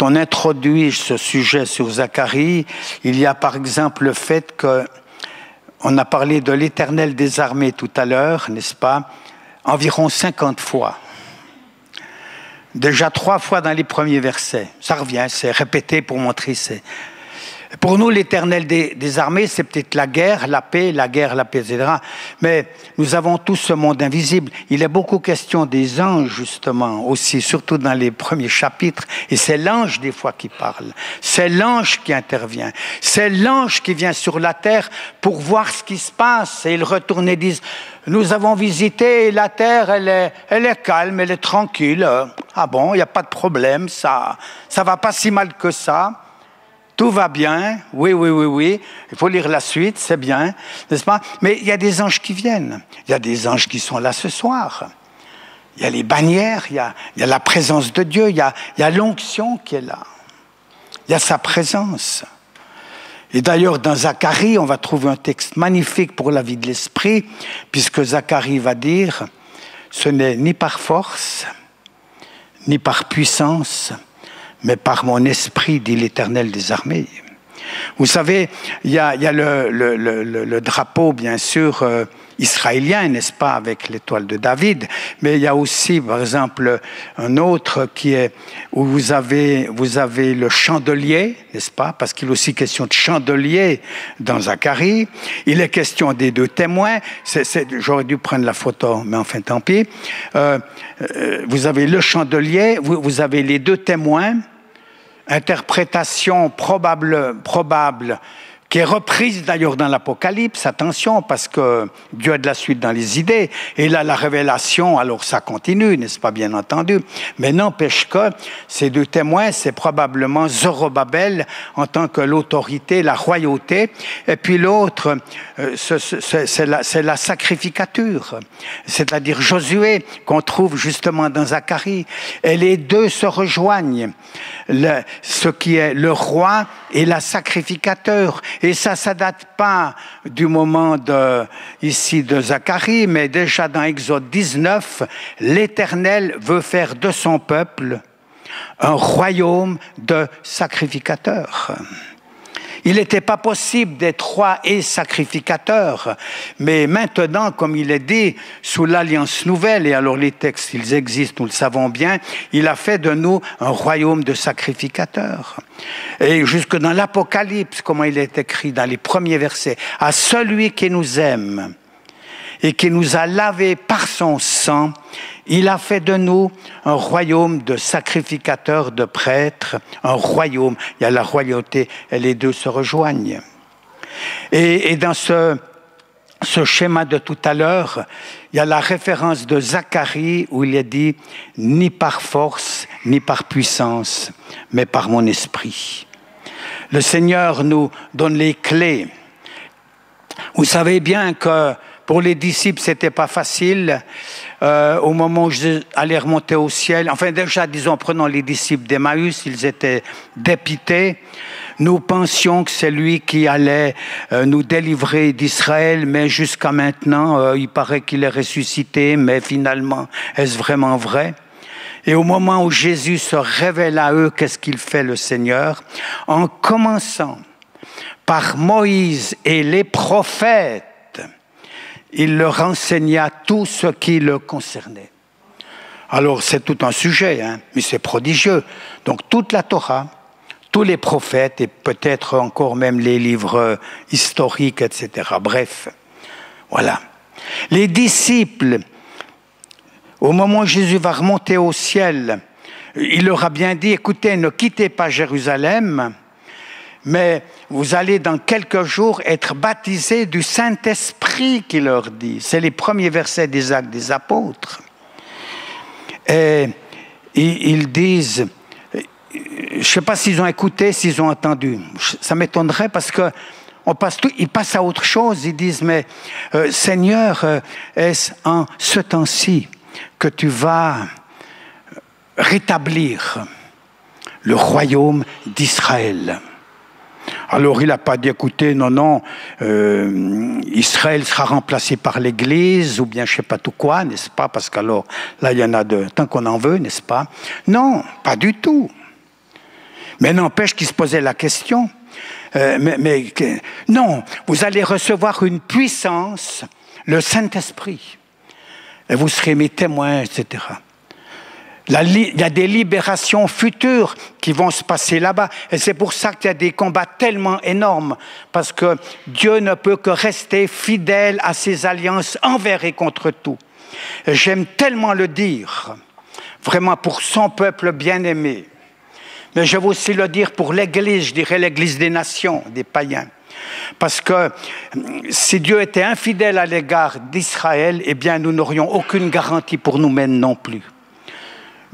on introduit ce sujet sur Zacharie, il y a par exemple le fait qu'on a parlé de l'Éternel des armées tout à l'heure, n'est-ce pas? Environ 50 fois. Déjà 3 fois dans les premiers versets. Ça revient, c'est répété pour montrer Pour nous, l'Éternel des armées, c'est peut-être la guerre, la paix, etc. Mais nous avons tous ce monde invisible. Il est beaucoup question des anges, justement, aussi, surtout dans les premiers chapitres. Et c'est l'ange, des fois, qui parle. C'est l'ange qui intervient. C'est l'ange qui vient sur la terre pour voir ce qui se passe. Et ils retournent et disent, nous avons visité la terre, elle est calme, elle est tranquille. Ah bon, il n'y a pas de problème, ça va pas si mal que ça. Tout va bien, oui. Il faut lire la suite, c'est bien, n'est-ce pas? Mais il y a des anges qui viennent. Il y a des anges qui sont là ce soir. Il y a les bannières, il y a la présence de Dieu, il y a l'onction qui est là. Il y a sa présence. Et d'ailleurs, dans Zacharie, on va trouver un texte magnifique pour la vie de l'esprit, puisque Zacharie va dire, ce n'est ni par force, ni par puissance, mais par mon esprit, dit l'Éternel des armées. Vous savez, il y a le drapeau, bien sûr, israélien, n'est-ce pas, avec l'étoile de David, mais il y a aussi, par exemple, un autre qui est où vous avez le chandelier, n'est-ce pas, parce qu'il est aussi question de chandelier dans Zacharie. Il est question des 2 témoins. J'aurais dû prendre la photo, mais enfin, tant pis. Vous avez le chandelier, vous avez les 2 témoins. Interprétation probable, qui est reprise d'ailleurs dans l'Apocalypse, attention, parce que Dieu a de la suite dans les idées, et là la révélation, alors ça continue, n'est-ce pas, bien entendu, mais n'empêche que ces 2 témoins, c'est probablement Zorobabel en tant que l'autorité, la royauté, et puis l'autre, c'est la sacrificature, c'est-à-dire Josué, qu'on trouve justement dans Zacharie, et les 2 se rejoignent, ce qui est le roi et la sacrificateur. Et ça date pas du moment ici de Zacharie, mais déjà dans Exode 19, l'Éternel veut faire de son peuple un royaume de sacrificateurs. Il n'était pas possible d'être roi et sacrificateur, mais maintenant, comme il est dit, sous l'Alliance nouvelle, et alors les textes, ils existent, nous le savons bien, il a fait de nous un royaume de sacrificateurs. Et jusque dans l'Apocalypse, comment il est écrit dans les premiers versets, « À celui qui nous aime et qui nous a lavés par son sang, il a fait de nous un royaume de sacrificateurs, de prêtres, un royaume. » Il y a la royauté et les deux se rejoignent. Et dans ce schéma de tout à l'heure, il y a la référence de Zacharie où il est dit « ni par force, ni par puissance, mais par mon esprit ». Le Seigneur nous donne les clés. Vous savez bien que pour les disciples, c'était pas facile. Au moment où je allais remonter au ciel, enfin déjà, disons, prenons les disciples d'Emmaüs, ils étaient dépités. Nous pensions que c'est lui qui allait nous délivrer d'Israël, mais jusqu'à maintenant, il paraît qu'il est ressuscité, mais finalement, est-ce vraiment vrai? Et au moment où Jésus se révèle à eux, qu'est-ce qu'il fait le Seigneur? En commençant par Moïse et les prophètes, il leur enseigna tout ce qui le concernait. Alors c'est tout un sujet, hein, mais c'est prodigieux. Donc toute la Torah, tous les prophètes et peut-être encore même les livres historiques, etc. Bref, voilà. Les disciples, au moment où Jésus va remonter au ciel, il leur a bien dit, écoutez, ne quittez pas Jérusalem, mais vous allez dans quelques jours être baptisés du Saint-Esprit, qu'il leur dit. C'est les premiers versets des Actes des Apôtres. Et ils disent, je ne sais pas s'ils ont écouté, s'ils ont entendu. Ça m'étonnerait parce que ils passent à autre chose. Ils disent, mais Seigneur, est-ce en ce temps-ci que tu vas rétablir le royaume d'Israël? Alors il n'a pas dit, écoutez, non, Israël sera remplacé par l'Église, ou bien je ne sais pas tout quoi, n'est-ce pas? Parce qu'alors, là, il y en a tant qu'on en veut, n'est-ce pas? Non, pas du tout. Mais n'empêche qu'il se posait la question. Non, vous allez recevoir une puissance, le Saint-Esprit, et vous serez mes témoins, etc. Il y a des libérations futures qui vont se passer là-bas. Et c'est pour ça qu'il y a des combats tellement énormes. Parce que Dieu ne peut que rester fidèle à ses alliances envers et contre tout. Et j'aime tellement le dire, vraiment pour son peuple bien-aimé. Mais je veux aussi le dire pour l'Église, je dirais l'Église des nations, des païens. Parce que si Dieu était infidèle à l'égard d'Israël, eh bien nous n'aurions aucune garantie pour nous-mêmes non plus.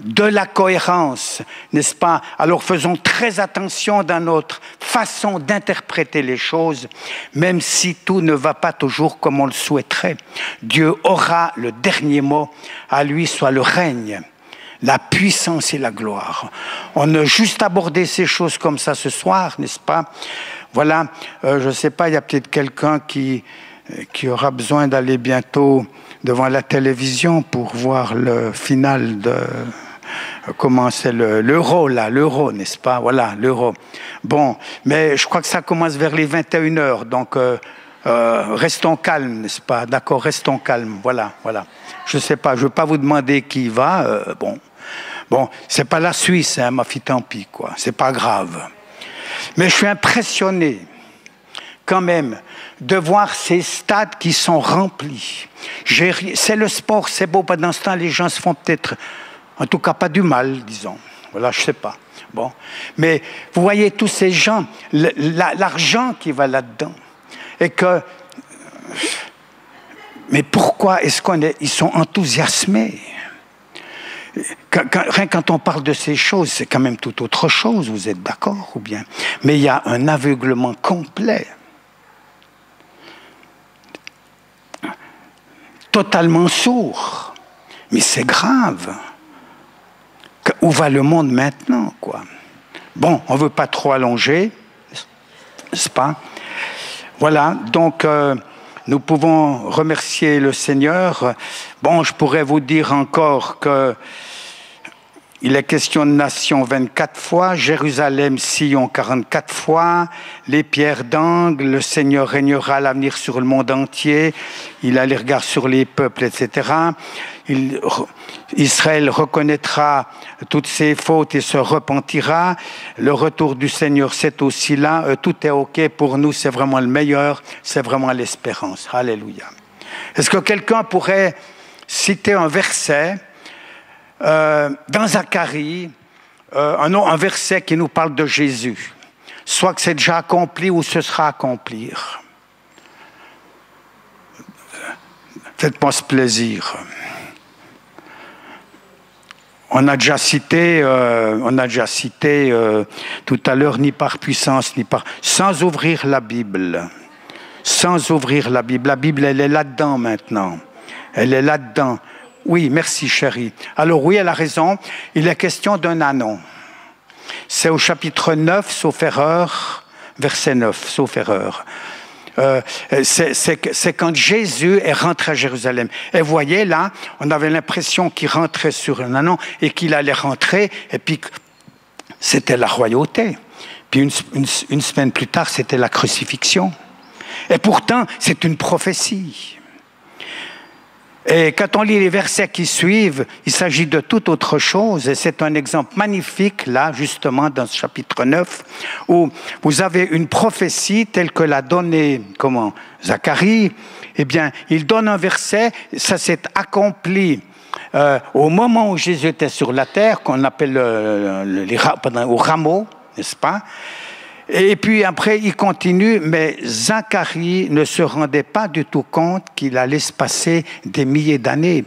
De la cohérence, n'est-ce pas? Alors faisons très attention dans notre façon d'interpréter les choses, même si tout ne va pas toujours comme on le souhaiterait. Dieu aura le dernier mot, à lui soit le règne, la puissance et la gloire. On a juste abordé ces choses comme ça ce soir, n'est-ce pas? Voilà, je ne sais pas, il y a peut-être quelqu'un qui aura besoin d'aller bientôt devant la télévision pour voir le final de... Comment c'est l'euro, là, l'euro, n'est-ce pas? Voilà, l'euro. Bon, mais je crois que ça commence vers les 21h, donc restons calmes, n'est-ce pas? D'accord, restons calmes, voilà. Je ne sais pas, je ne veux pas vous demander qui va, Bon, c'est pas la Suisse, hein, ma fille, tant pis, quoi, c'est pas grave. Mais je suis impressionné, quand même, de voir ces stades qui sont remplis. C'est le sport, c'est beau, pendant ce temps, les gens se font peut-être... En tout cas, pas du mal, disons. Voilà, je ne sais pas. Bon. Mais vous voyez tous ces gens, l'argent qui va là-dedans. Et que... Mais pourquoi est-ce ils sont enthousiasmés? Rien quand on parle de ces choses, c'est quand même tout autre chose, vous êtes d'accord ou bien? Mais il y a un aveuglement complet. Totalement sourd. Mais c'est grave. Où va le monde maintenant, quoi? Bon, on ne veut pas trop allonger, n'est-ce pas? Voilà, donc nous pouvons remercier le Seigneur. Bon, je pourrais vous dire encore que Il est question de nation 24 fois, Jérusalem, Sion 44 fois, les pierres d'angle, le Seigneur régnera à l'avenir sur le monde entier, il a les regards sur les peuples, etc. Israël reconnaîtra toutes ses fautes et se repentira. Le retour du Seigneur, c'est aussi là. Tout est OK pour nous, c'est vraiment le meilleur, c'est vraiment l'espérance. Alléluia. Est-ce que quelqu'un pourrait citer un verset dans Zacharie, un verset qui nous parle de Jésus, soit que c'est déjà accompli ou ce sera à accomplir? Faites-moi ce plaisir. On a déjà cité tout à l'heure, ni par puissance, ni par... Sans ouvrir la Bible. Sans ouvrir la Bible. La Bible, elle est là-dedans maintenant. Elle est là-dedans. Oui, merci chérie. Alors oui, elle a raison. Il est question d'un anon. C'est au chapitre 9, sauf erreur, verset 9, sauf erreur. C'est quand Jésus est rentré à Jérusalem. Et vous voyez là, on avait l'impression qu'il rentrait sur un anon et qu'il allait rentrer, et puis c'était la royauté. Puis une semaine plus tard, c'était la crucifixion. Et pourtant, c'est une prophétie. Et quand on lit les versets qui suivent, il s'agit de toute autre chose. Et c'est un exemple magnifique, là, justement, dans ce chapitre 9, où vous avez une prophétie telle que l'a donnée, Zacharie. Eh bien, il donne un verset, ça s'est accompli au moment où Jésus était sur la terre, qu'on appelle au rameau, n'est-ce pas? Et puis après, il continue, mais Zacharie ne se rendait pas du tout compte qu'il allait se passer des milliers d'années.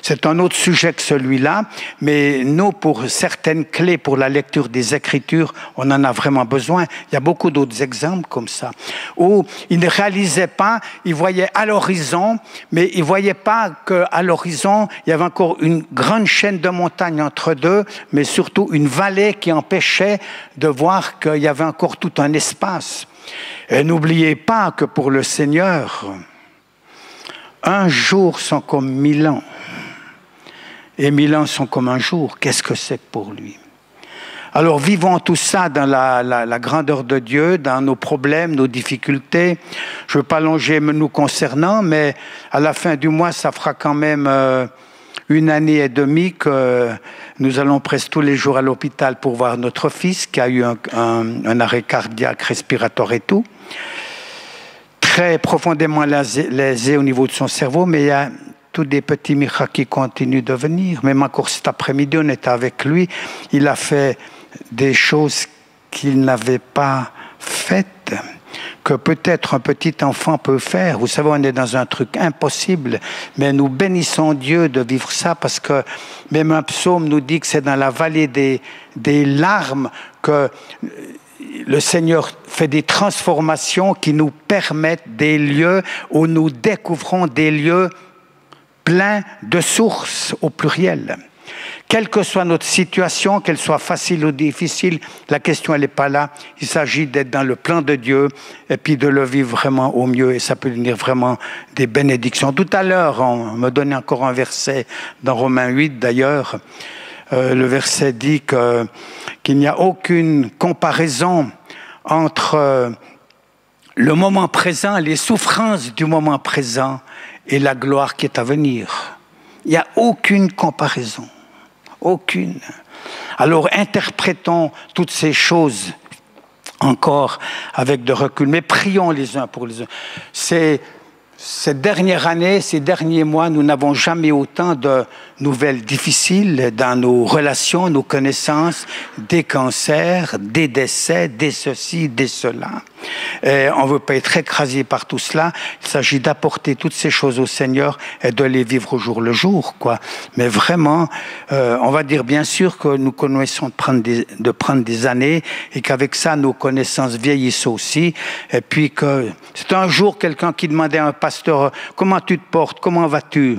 C'est un autre sujet que celui-là, mais nous, pour certaines clés pour la lecture des Écritures, on en a vraiment besoin. Il y a beaucoup d'autres exemples comme ça, où il ne réalisait pas, il voyait à l'horizon, mais il ne voyait pas qu'à l'horizon, il y avait encore une grande chaîne de montagnes entre deux, mais surtout une vallée qui empêchait de voir qu'il y avait encore tout un espace. Et n'oubliez pas que pour le Seigneur, un jour sont comme 1000 ans. Et 1000 ans sont comme un jour. Qu'est-ce que c'est pour lui? Alors vivons tout ça dans la grandeur de Dieu, dans nos problèmes, nos difficultés. Je ne veux pas allonger nous concernant, mais à la fin du mois, ça fera quand même 1 année et demie que nous allons presque tous les jours à l'hôpital pour voir notre fils qui a eu un arrêt cardiaque, respiratoire et tout. Très profondément lésé au niveau de son cerveau, mais il y a tous des petits miracles qui continuent de venir. Même encore cet après-midi, on était avec lui. Il a fait des choses qu'il n'avait pas faites, que peut-être un petit enfant peut faire. Vous savez, on est dans un truc impossible, mais nous bénissons Dieu de vivre ça, parce que même un psaume nous dit que c'est dans la vallée des larmes que le Seigneur fait des transformations qui nous permettent des lieux où nous découvrons des lieux plein de sources au pluriel. Quelle que soit notre situation, qu'elle soit facile ou difficile, la question elle n'est pas là. Il s'agit d'être dans le plan de Dieu et puis de le vivre vraiment au mieux, et ça peut devenir vraiment des bénédictions. Tout à l'heure, on me donnait encore un verset dans Romains 8 d'ailleurs. Le verset dit qu'il n'y a aucune comparaison entre le moment présent, les souffrances du moment présent et la gloire qui est à venir. Il n'y a aucune comparaison. Aucune. Alors interprétons toutes ces choses encore avec de recul, mais prions les uns pour les autres. Cette dernière année, ces derniers mois, nous n'avons jamais autant de nouvelles difficiles dans nos relations, nos connaissances, des cancers, des décès, des ceci, des cela. Et on ne veut pas être écrasé par tout cela. Il s'agit d'apporter toutes ces choses au Seigneur et de les vivre au jour le jour, quoi. Mais vraiment, on va dire bien sûr que nous connaissons de prendre des années et qu'avec ça, nos connaissances vieillissent aussi. Et puis que c'est un jour quelqu'un qui demandait à un pasteur, comment tu te portes, comment vas-tu?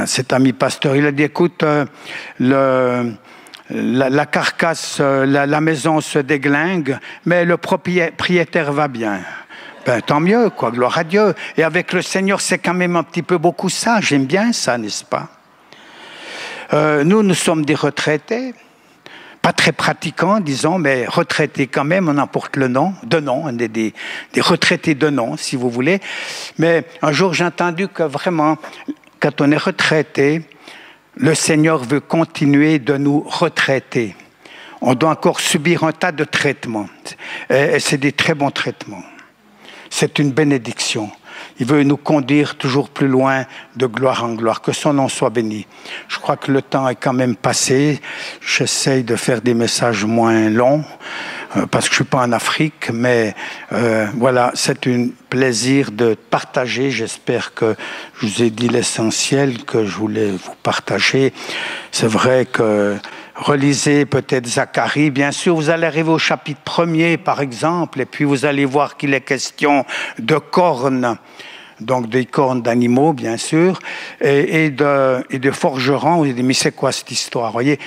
Cet ami pasteur, il a dit, écoute, la carcasse, la maison se déglingue, mais le propriétaire va bien. Ben, tant mieux, quoi, gloire à Dieu. Et avec le Seigneur, c'est quand même un petit peu beaucoup ça. J'aime bien ça, n'est-ce pas? Nous sommes des retraités, pas très pratiquants, disons, mais retraités quand même, on emporte le nom, de nom, on est des retraités de nom, si vous voulez. Mais un jour, j'ai entendu que vraiment, quand on est retraité, le Seigneur veut continuer de nous retraiter. On doit encore subir un tas de traitements. Et c'est des très bons traitements. C'est une bénédiction. Il veut nous conduire toujours plus loin de gloire en gloire. Que son nom soit béni. Je crois que le temps est quand même passé. J'essaye de faire des messages moins longs parce que je ne suis pas en Afrique. Mais voilà, c'est un plaisir de partager. J'espère que je vous ai dit l'essentiel que je voulais vous partager. C'est vrai que relisez peut-être Zacharie. Bien sûr, vous allez arriver au chapitre 1er, par exemple, et puis vous allez voir qu'il est question de cornes, donc des cornes d'animaux, bien sûr, et de forgerons. Vous dites, mais c'est quoi cette histoire, voyez?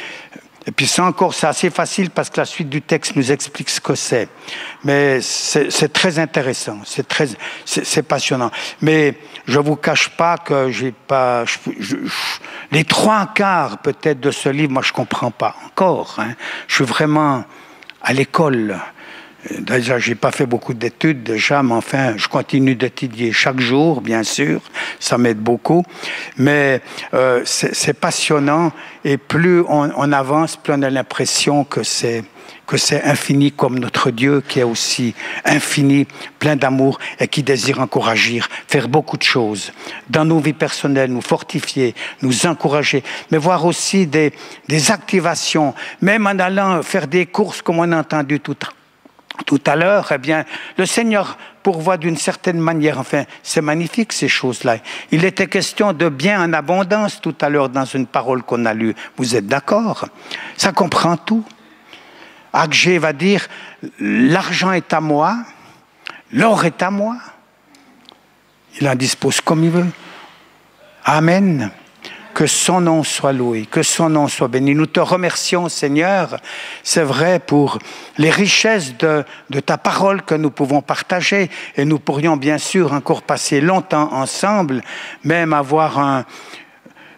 Et puis ça encore, c'est assez facile parce que la suite du texte nous explique ce que c'est. Mais c'est très intéressant, c'est passionnant. Mais je vous cache pas que j'ai pas... les 3/4 peut-être de ce livre, moi je comprends pas encore. Hein. Je suis vraiment à l'école. Déjà, j'ai pas fait beaucoup d'études déjà, mais enfin, je continue d'étudier chaque jour, bien sûr, ça m'aide beaucoup. Mais c'est passionnant, et plus on avance, plus on a l'impression que c'est infini comme notre Dieu, qui est aussi infini, plein d'amour et qui désire encore agir, faire beaucoup de choses dans nos vies personnelles, nous fortifier, nous encourager, mais voir aussi des activations, même en allant faire des courses comme on a entendu tout à l'heure. Eh bien, le Seigneur pourvoit d'une certaine manière. Enfin, c'est magnifique ces choses-là. Il était question de bien en abondance tout à l'heure dans une parole qu'on a lue. Vous êtes d'accord? Ça comprend tout. Agé va dire, l'argent est à moi, l'or est à moi. Il en dispose comme il veut. Amen. Que son nom soit loué, que son nom soit béni. Nous te remercions, Seigneur, c'est vrai, pour les richesses de ta parole que nous pouvons partager. Et nous pourrions bien sûr encore passer longtemps ensemble, même avoir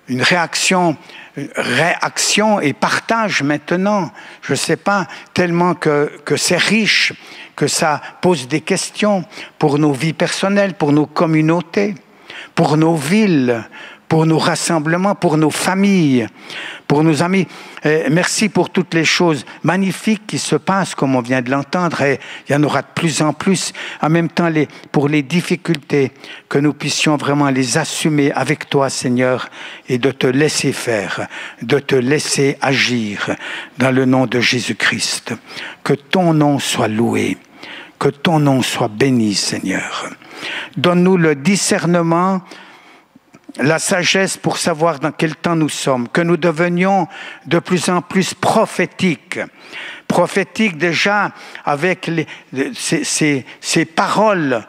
une réaction et partage maintenant. Je ne sais pas, tellement que c'est riche, que ça pose des questions pour nos vies personnelles, pour nos communautés, pour nos villes, pour nos rassemblements, pour nos familles, pour nos amis. Merci pour toutes les choses magnifiques qui se passent, comme on vient de l'entendre, et il y en aura de plus en plus. En même temps, pour les difficultés, que nous puissions vraiment les assumer avec toi, Seigneur, et de te laisser faire, de te laisser agir dans le nom de Jésus-Christ. Que ton nom soit loué, que ton nom soit béni, Seigneur. Donne-nous le discernement, la sagesse pour savoir dans quel temps nous sommes, que nous devenions de plus en plus prophétiques. Prophétiques déjà avec ces paroles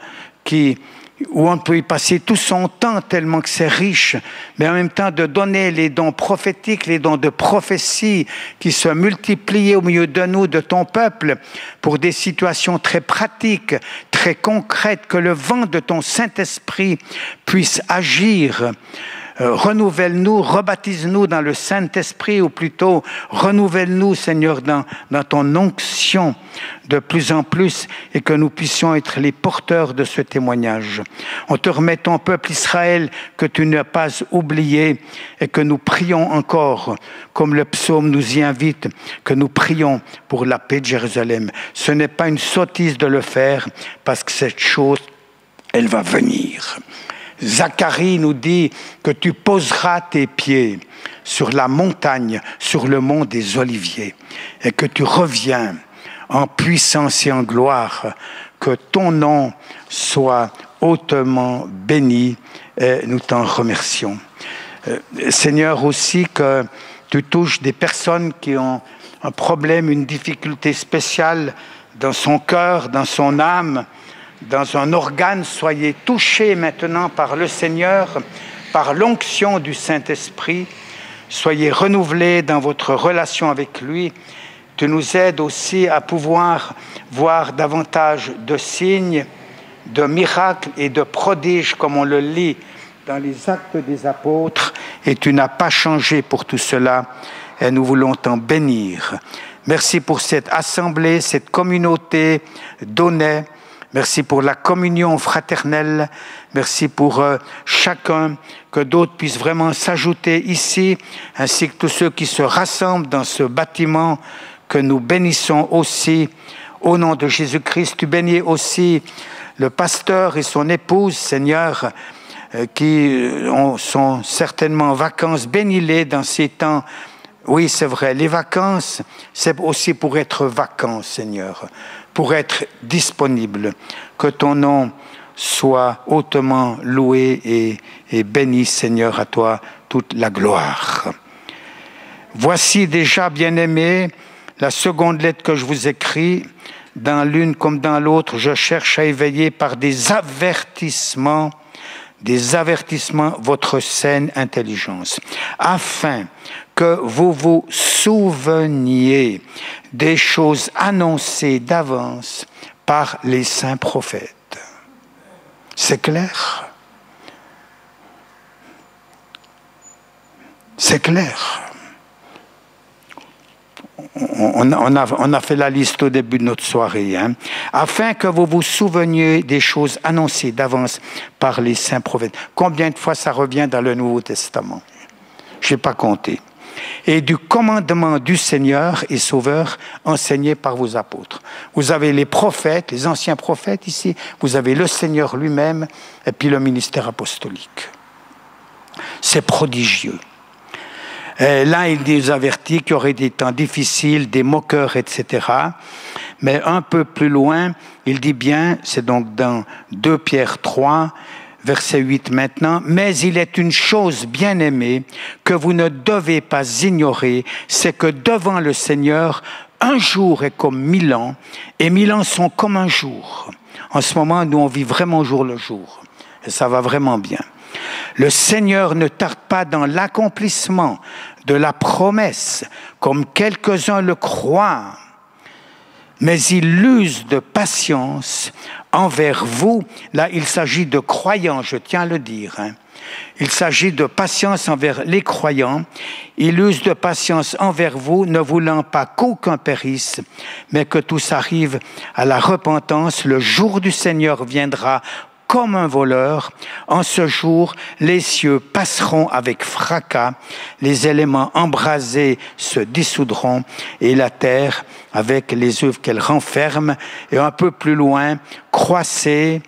où on peut y passer tout son temps tellement que c'est riche, mais en même temps de donner les dons prophétiques, les dons de prophétie qui se multiplient au milieu de nous, de ton peuple, pour des situations très pratiques, très concrètes, que le vent de ton Saint-Esprit puisse agir. Renouvelle-nous, rebaptise-nous dans le Saint-Esprit, ou plutôt renouvelle-nous, Seigneur, dans ton onction de plus en plus, et que nous puissions être les porteurs de ce témoignage. On te remet ton peuple Israël que tu n'as pas oublié, et que nous prions encore, comme le psaume nous y invite, que nous prions pour la paix de Jérusalem. Ce n'est pas une sottise de le faire, parce que cette chose, elle va venir. Zacharie nous dit que tu poseras tes pieds sur la montagne, sur le mont des Oliviers, et que tu reviens en puissance et en gloire, que ton nom soit hautement béni, et nous t'en remercions. Seigneur, aussi que tu touches des personnes qui ont un problème, une difficulté spéciale dans son cœur, dans son âme, dans un organe. Soyez touchés maintenant par le Seigneur, par l'onction du Saint-Esprit. Soyez renouvelés dans votre relation avec lui. Tu nous aides aussi à pouvoir voir davantage de signes, de miracles et de prodiges, comme on le lit dans les Actes des Apôtres, et tu n'as pas changé pour tout cela, et nous voulons t'en bénir. Merci pour cette assemblée, cette communauté donnée. Merci pour la communion fraternelle. Merci pour chacun, que d'autres puissent vraiment s'ajouter ici, ainsi que tous ceux qui se rassemblent dans ce bâtiment, que nous bénissons aussi. Au nom de Jésus-Christ, tu bénis aussi le pasteur et son épouse, Seigneur, qui sont certainement en vacances. Bénis-les dans ces temps. Oui, c'est vrai, les vacances, c'est aussi pour être vacant, Seigneur, pour être disponible. Que ton nom soit hautement loué et béni, Seigneur, à toi toute la gloire. Voici déjà, bien-aimés, la seconde lettre que je vous écris. Dans l'une comme dans l'autre, je cherche à éveiller par des avertissements votre saine intelligence, afin que vous vous souveniez des choses annoncées d'avance par les saints prophètes. C'est clair? C'est clair. On a fait la liste au début de notre soirée. Hein. Afin que vous vous souveniez des choses annoncées d'avance par les saints prophètes. Combien de fois ça revient dans le Nouveau Testament? Je n'ai pas compté. Et du commandement du Seigneur et Sauveur enseigné par vos apôtres. Vous avez les prophètes, les anciens prophètes ici, vous avez le Seigneur lui-même et puis le ministère apostolique. C'est prodigieux. Là, il nous avertit qu'il y aurait des temps difficiles, des moqueurs, etc. Mais un peu plus loin, il dit bien, c'est donc dans 2 Pierre 3, verset 8 maintenant, « Mais il est une chose bien-aimée que vous ne devez pas ignorer, c'est que devant le Seigneur, un jour est comme 1000 ans, et 1000 ans sont comme un jour. » En ce moment, nous, on vit vraiment jour le jour, et ça va vraiment bien. Le Seigneur ne tarde pas dans l'accomplissement de la promesse, comme quelques-uns le croient, mais il use de patience envers vous. Là, il s'agit de croyants, je tiens à le dire. Hein. Il s'agit de patience envers les croyants. Il use de patience envers vous, ne voulant pas qu'aucun périsse, mais que tous arrivent à la repentance. Le jour du Seigneur viendra comme un voleur. En ce jour, les cieux passeront avec fracas, les éléments embrasés se dissoudront et la terre, avec les œuvres qu'elle renferme, et un peu plus loin, croissez,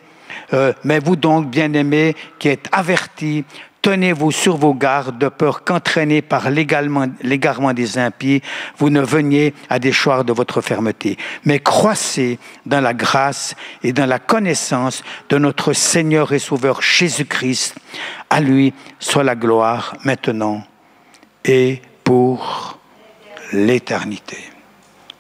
mais vous donc, bien-aimés, qui êtes avertis, tenez-vous sur vos gardes, de peur qu'entraînés par l'égarement des impies, vous ne veniez à déchoir de votre fermeté. Mais croissez dans la grâce et dans la connaissance de notre Seigneur et Sauveur Jésus-Christ. À lui soit la gloire maintenant et pour l'éternité.